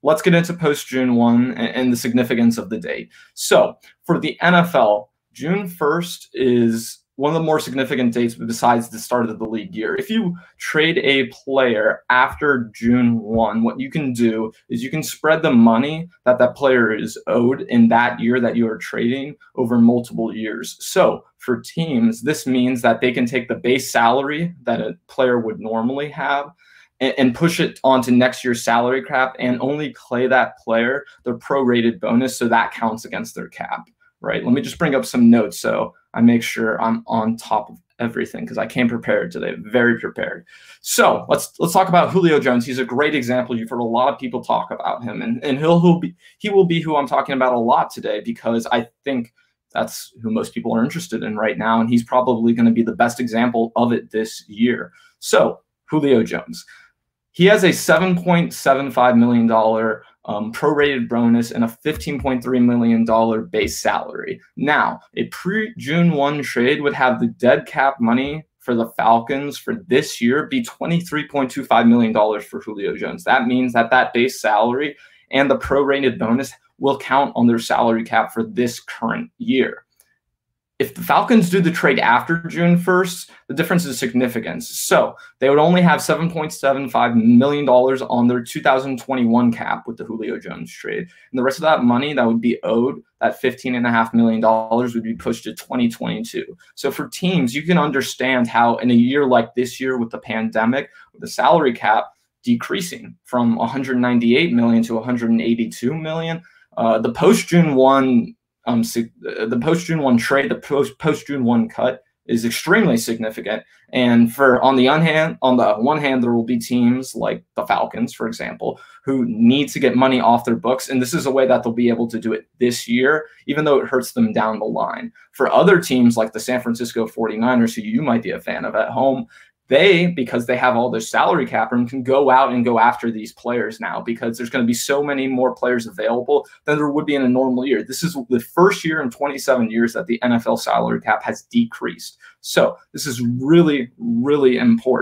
let's get into post-June 1 and the significance of the date. So for the NFL, June 1st is one of the more significant dates besides the start of the league year. If you trade a player after June 1, what you can do is you can spread the money that that player is owed in that year that you are trading over multiple years. So for teams, this means that they can take the base salary that a player would normally have and push it onto next year's salary cap and only pay that player their prorated bonus, so that counts against their cap. Right. Let me just bring up some notes so I make sure I'm on top of everything, because I came prepared today, very prepared. So let's talk about Julio Jones. He's a great example. You've heard a lot of people talk about him, and he will be who I'm talking about a lot today, because I think that's who most people are interested in right now, and he's probably going to be the best example of it this year. So Julio Jones, he has a $7.75 million prorated bonus and a $15.3 million base salary. Now, a pre-June 1 trade would have the dead cap money for the Falcons for this year be $23.25 million for Julio Jones. That means that that base salary and the prorated bonus will count on their salary cap for this current year. If the Falcons do the trade after June 1st, the difference is significant. So they would only have $7.75 million on their 2021 cap with the Julio Jones trade. And the rest of that money that would be owed, that $15.5 million, would be pushed to 2022. So for teams, you can understand how in a year like this year with the pandemic, with the salary cap decreasing from $198 million to $182 million, the post-June 1 the post-June 1 trade, the post-June 1 cut is extremely significant. And on the one hand, there will be teams like the Falcons, for example, who need to get money off their books. And this is a way that they'll be able to do it this year, even though it hurts them down the line. For other teams like the San Francisco 49ers, who you might be a fan of at home, because they have all their salary cap room, can go out and go after these players now, because there's going to be so many more players available than there would be in a normal year. This is the first year in 27 years that the NFL salary cap has decreased. So this is really, really important.